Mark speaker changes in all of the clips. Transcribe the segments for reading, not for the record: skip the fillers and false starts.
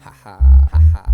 Speaker 1: Ha ha ha ha.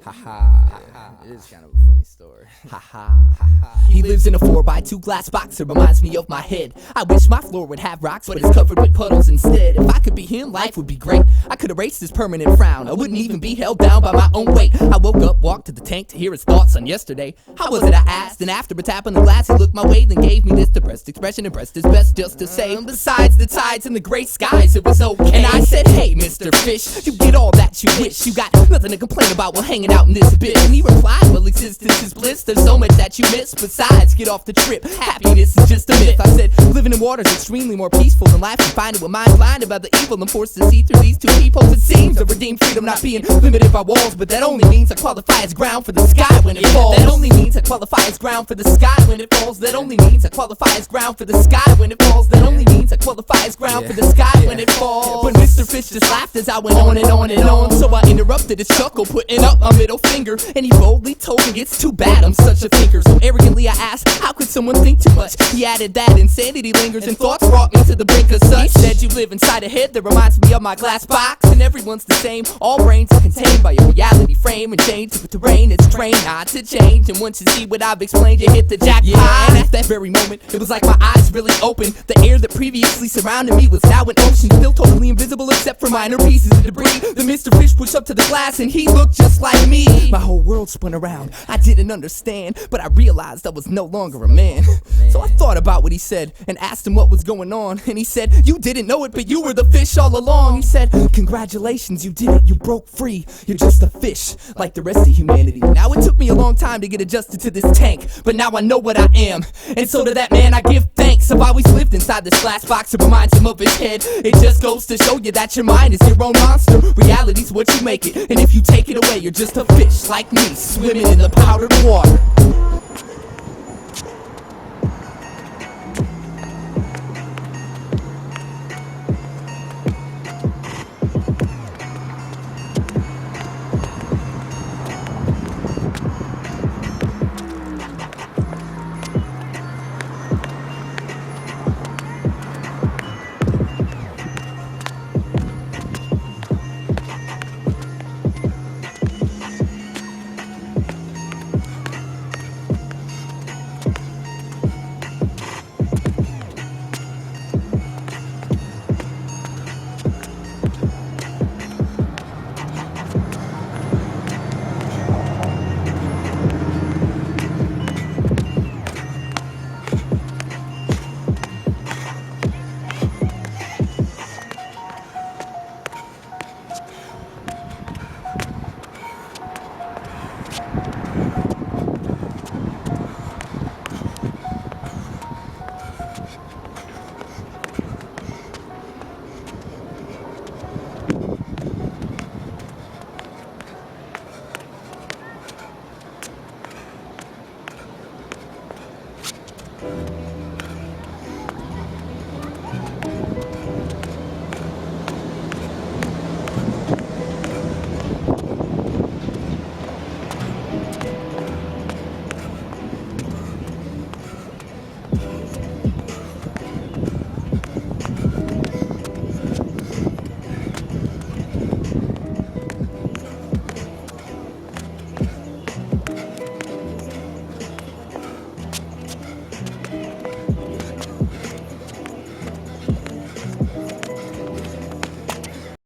Speaker 1: Ha ha. It is kind of a funny story. Ha ha ha ha.
Speaker 2: He lives in a 4x2 glass box that reminds me of my head. I wish my floor would have rocks, but it's covered with puddles instead. If I could be him, life would be great. I could erase this permanent frown. I wouldn't even be held down by my own weight. I woke up, walked to the tank to hear his thoughts on yesterday. How was it, I asked, and after a tap on the glass, he looked my way, then gave me this depressed expression and pressed his best just to say, besides the tides and the gray skies, it was okay. And I said, hey, Mr. Fish, you get all that you wish. You got nothing to complain about while hanging out in this bit. And he replied, well, existence is bliss. There's so much that you miss. Besides, get off the trip. Happiness is just a myth. I said, living in water is extremely more peaceful than life. And find it with minds blinded by the evil. I'm forced to see through these two peepholes. It seems of redeemed freedom not being limited by walls. But that only means I qualify as ground for the sky when it falls. That only means I qualify as ground for the sky when it falls. That only means I qualify as ground for the sky when it falls. That only means I qualify as ground for the sky when it falls. But Mr. Fish just laughed as I went on and on and on. So I interrupted his chuckle, putting up my middle finger. And he boldly told me it's too bad I'm such a thinker. So arrogantly I asked, how could someone think too much? He added that insanity lingers and thoughts brought me to the brink of such. He said you live inside a head that reminds me of my glass box. And everyone's the same, all brains are contained by your reality frame. And change with terrain, it's trained not to change. And once you see what I've explained, you hit the jackpot. And at that very moment, it was like my eyes really opened. The air that previously surrounded me was now an ocean, still totally invisible except for minor pieces of debris. The Mr. Fish pushed up to the glass and he looked just like me. My whole world spun around, I didn't understand, but I realized I was no longer a man. So I thought about what he said and asked him what was going on. And he said, you didn't know it, but you were the fish all along. He said, congratulations, you did it, you broke free. You're just a fish, like the rest of humanity. Now it took me a long time to get adjusted to this tank, but now I know what I am. And so to that man I give thanks. I've always lived inside this glass box that reminds him of his head. It just goes to show you that your mind is your own monster. Reality's what you make it, and if you take it away, you're just a fish like me, swimming in the powdered water.